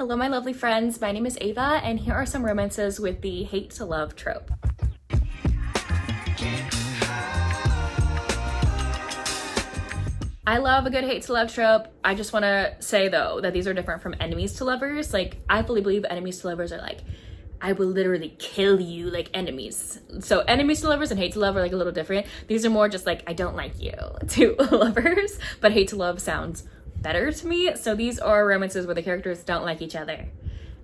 Hello, my lovely friends. My name is Ava, and here are some romances with the hate to love trope. I love a good hate to love trope. I just want to say though that these are different from enemies to lovers. Like, I fully believe enemies to lovers are like, I will literally kill you, like enemies. So enemies to lovers and hate to love are like a little different. These are more just like, I don't like you to lovers, but hate to love sounds better to me. So these are romances where the characters don't like each other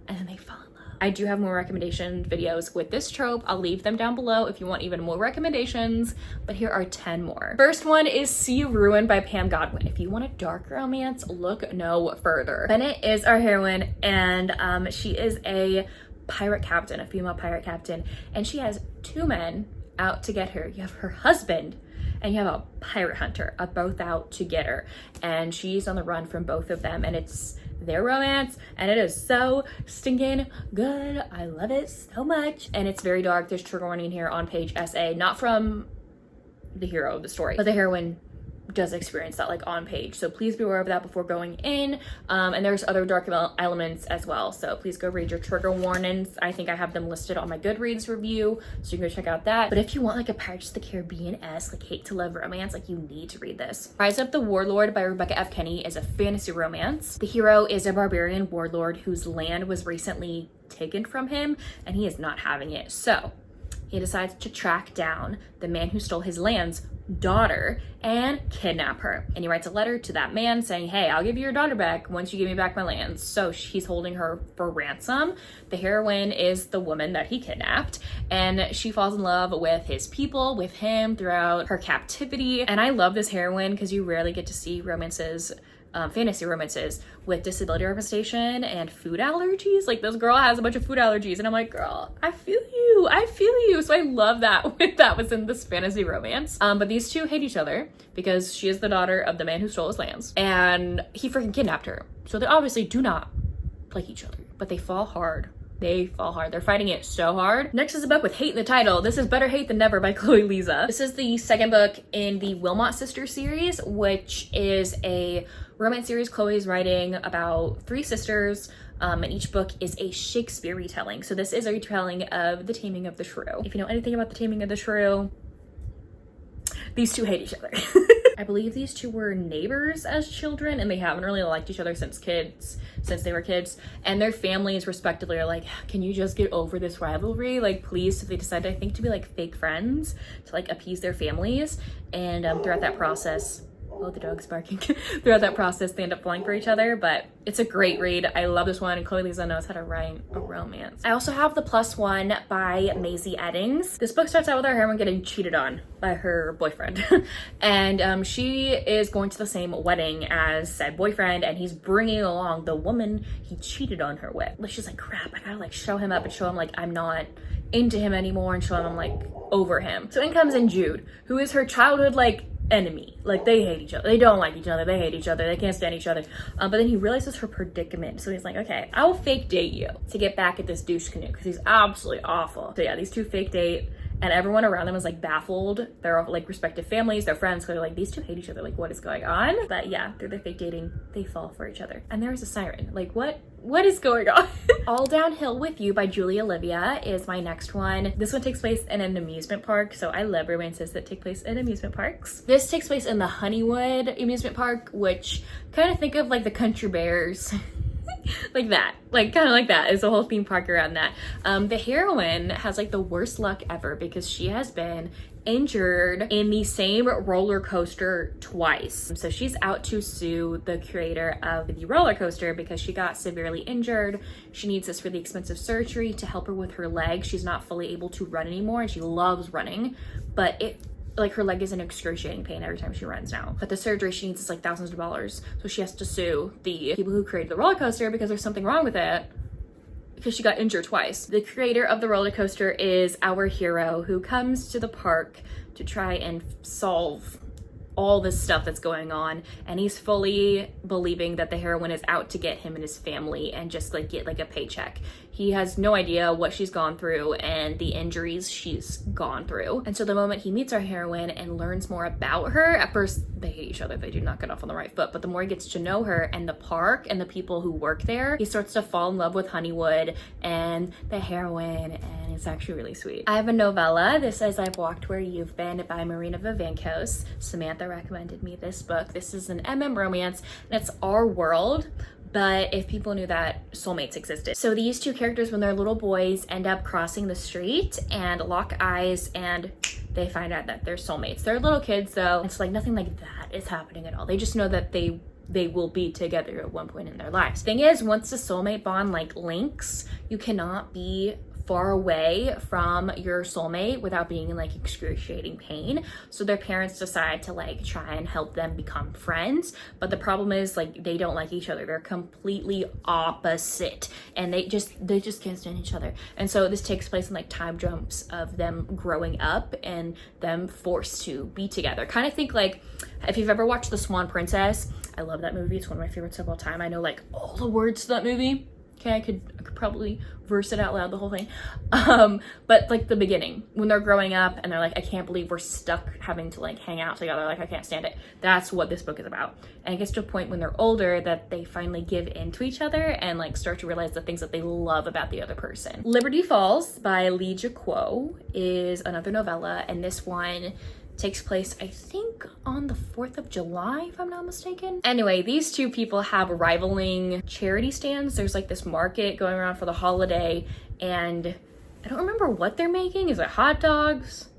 and then they fall in love. I do have more recommendation videos with this trope. I'll leave them down below if you want even more recommendations, but here are 10 more. First one is See You Ruined by Pam Godwin. If you want a dark romance, look no further. Bennett is our heroine, and she is a pirate captain, a female pirate captain, and she has two men out to get her. You have her husband and you have a pirate hunter, both out to get her, and she's on the run from both of them, and it's their romance, and it is so stinking good. I love it so much, and it's very dark. There's trigger warning here on page SA, not from the hero of the story, but the heroine does experience that like on page, so please be aware of that before going in. And there's other dark elements as well, so please go read your trigger warnings. I think I have them listed on my Goodreads review, so you can go check out that. But if you want like a Pirates of the Caribbean-esque like hate to love romance, like you need to read this. Rise of the Warlord by Rebecca F. Kenny is a fantasy romance. The hero is a barbarian warlord whose land was recently taken from him and he is not having it, so he decides to track down the man who stole his land's daughter and kidnap her. And he writes a letter to that man saying, hey, I'll give you your daughter back once you give me back my lands. So he's holding her for ransom. The heroine is the woman that he kidnapped, and she falls in love with his people, with him throughout her captivity. And I love this heroine because you rarely get to see romances, fantasy romances with disability representation and food allergies. Like, this girl has a bunch of food allergies and I'm like, girl, I feel you. So I love that that was in this fantasy romance. But these two hate each other because she is the daughter of the man who stole his lands and he freaking kidnapped her. So they obviously do not like each other, but they fall hard. They fall hard. They're fighting it so hard. Next is a book with hate in the title. This is Better Hate Than Never by Chloe Lisa. This is the second book in the Wilmot Sisters series, which is a romance series Chloe is writing about three sisters, and each book is a Shakespeare retelling. So this is a retelling of The Taming of the Shrew. If you know anything about The Taming of the Shrew, these two hate each other. I believe these two were neighbors as children, and they haven't really liked each other since they were kids. And their families respectively are like, can you just get over this rivalry? Like, please. So they decided, I think, to be like fake friends to like appease their families. And throughout that process, oh, the dog's barking. Throughout that process, they end up falling for each other, but it's a great read. I love this one, and Chloe Lisa knows how to write a romance. I also have The Plus One by Maisie Eddings. This book starts out with our heroine getting cheated on by her boyfriend. And she is going to the same wedding as said boyfriend, and he's bringing along the woman he cheated on her with. Like, she's like, crap, I gotta like show him up and show him like I'm not into him anymore and show him I'm like over him. So in comes in Jude, who is her childhood like enemy. Like, they hate each other, they don't like each other, they hate each other, they can't stand each other. But then he realizes her predicament, so he's like, okay, I will fake date you to get back at this douche canoe because he's absolutely awful. So yeah, these two fake date, and everyone around them is like baffled. They're all like respective families, their friends, so they're like, these two hate each other, like what is going on? But yeah, through their fake dating, they fall for each other. And there is a siren. Like, what is going on? All Downhill With You by Julie Olivia is my next one. This one takes place in an amusement park, so I love romances that take place in amusement parks. This takes place in the Honeywood amusement park, which kind of think of like the Country Bears. Like that, like kind of like that. It's a whole theme park around that. The heroine has like the worst luck ever because she has been injured in the same roller coaster twice. So she's out to sue the creator of the roller coaster because she got severely injured. She needs this really expensive surgery to help her with her leg. She's not fully able to run anymore, and she loves running, but like her leg is in excruciating pain every time she runs now. But the surgery she needs is like thousands of dollars. So she has to sue the people who created the roller coaster because there's something wrong with it because she got injured twice. The creator of the roller coaster is our hero who comes to the park to try and solve all this stuff that's going on, and he's fully believing that the heroine is out to get him and his family and just like get like a paycheck. He has no idea what she's gone through and the injuries she's gone through. And so the moment he meets our heroine and learns more about her, at first they hate each other, they do not get off on the right foot, but the more he gets to know her and the park and the people who work there, he starts to fall in love with Honeywood and the heroine, and it's actually really sweet. I have a novella. This is I've Walked Where You've Been by Marina Vivancos. Samantha recommended me this book. This is an MM romance, and it's our world, but if people knew that soulmates existed. So these two characters, when they're little boys, end up crossing the street and lock eyes, and they find out that they're soulmates. They're little kids though. It's like nothing like that is happening at all. They just know that they will be together at one point in their lives. Thing is, once the soulmate bond like links, you cannot be far away from your soulmate without being in like excruciating pain. So their parents decide to like try and help them become friends, but the problem is like they don't like each other. They're completely opposite, and they just can't stand each other. And so this takes place in like time jumps of them growing up and them forced to be together. Kind of think like if you've ever watched The Swan Princess. I love that movie. It's one of my favorites of all time. I know like all the words to that movie. Okay, I could probably verse it out loud, the whole thing. But like the beginning, when they're growing up and they're like, I can't believe we're stuck having to like hang out together. Like, I can't stand it. That's what this book is about. And it gets to a point when they're older that they finally give in to each other and like start to realize the things that they love about the other person. Liberty Falls by Lee Jaquo is another novella, and this one takes place, I think, on the 4th of July, if I'm not mistaken. Anyway, these two people have rivaling charity stands. There's like this market going around for the holiday, and I don't remember what they're making. Is it hot dogs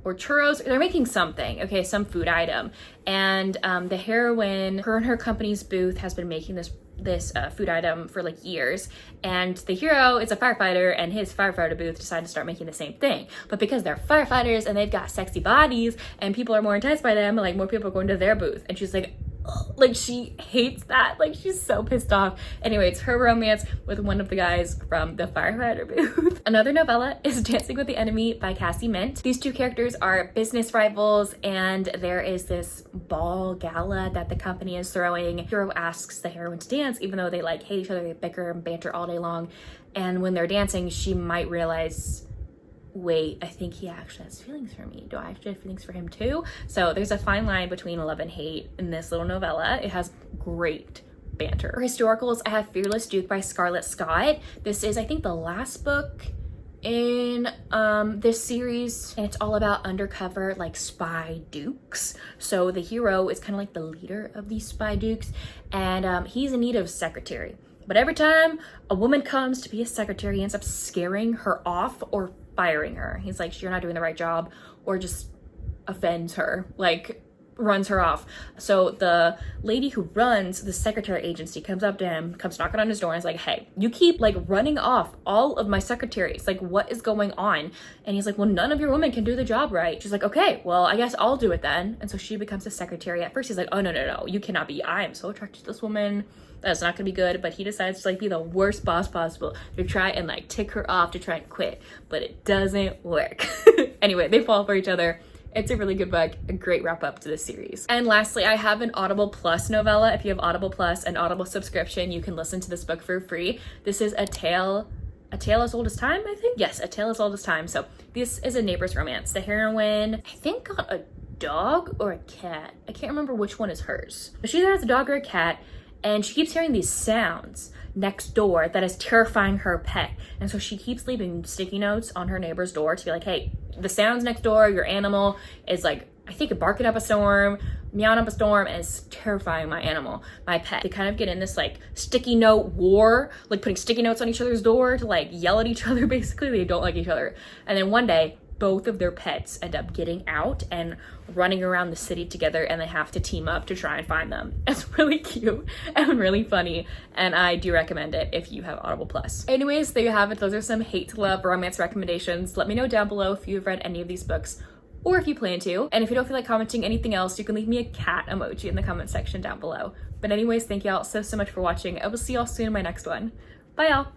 or churros? They're making something, okay, some food item. And the heroine, her and her company's booth has been making this food item for like years, and the hero is a firefighter, and his firefighter booth decided to start making the same thing. But because they're firefighters and they've got sexy bodies and people are more enticed by them, like more people are going to their booth, and she's like, ugh, like she hates that, like she's so pissed off. Anyway, it's her romance with one of the guys from the firefighter booth. Another novella is Dancing with the Enemy by Cassie Mint. These two characters are business rivals, and there is this ball gala that the company is throwing. The hero asks the heroine to dance, even though they like hate each other, they bicker and banter all day long. And when they're dancing, she might realize, wait, I think he actually has feelings for me. Do I actually have feelings for him too? So there's a fine line between love and hate in this little novella. It has great banter. For historicals, I have Fearless Duke by Scarlett Scott. This is, I think, the last book in this series, and it's all about undercover like spy dukes. So the hero is kind of like the leader of these spy dukes, and he's in need of a secretary. But every time a woman comes to be a secretary, he ends up scaring her off or firing her. He's like, you're not doing the right job, or just offends her, like runs her off. So the lady who runs the secretary agency comes up to him, comes knocking on his door, and is like, hey, you keep like running off all of my secretaries. Like, what is going on? And he's like, well, none of your women can do the job right. She's like, okay, well, I guess I'll do it then. And so she becomes a secretary. At first he's like, oh, no, you cannot be. I am so attracted to this woman. That's not gonna be good. But he decides to like be the worst boss possible to try and like tick her off, to try and quit, but it doesn't work. Anyway, they fall for each other. It's a really good book, a great wrap up to this series. And lastly, I have an Audible Plus novella. If you have Audible Plus and Audible subscription, you can listen to this book for free. This is A Tale as Old as Time, I think? Yes, A Tale as Old as Time. So this is a neighbor's romance. The heroine, I think, got a dog or a cat. I can't remember which one is hers. But she either has a dog or a cat, and she keeps hearing these sounds next door that is terrifying her pet. And so she keeps leaving sticky notes on her neighbor's door to be like, hey, the sounds next door, your animal is like, I think barking up a storm, meowing up a storm, and it's terrifying my animal, my pet. They kind of get in this like sticky note war, like putting sticky notes on each other's door to like yell at each other. Basically, they don't like each other. And then one day, both of their pets end up getting out and running around the city together, and they have to team up to try and find them. It's really cute and really funny, and I do recommend it if you have Audible Plus. Anyways, there you have it. Those are some hate to love romance recommendations. Let me know down below if you've read any of these books, or if you plan to. And if you don't feel like commenting anything else, you can leave me a cat emoji in the comment section down below. But anyways, thank y'all so much for watching. I will see y'all soon in my next one. Bye y'all.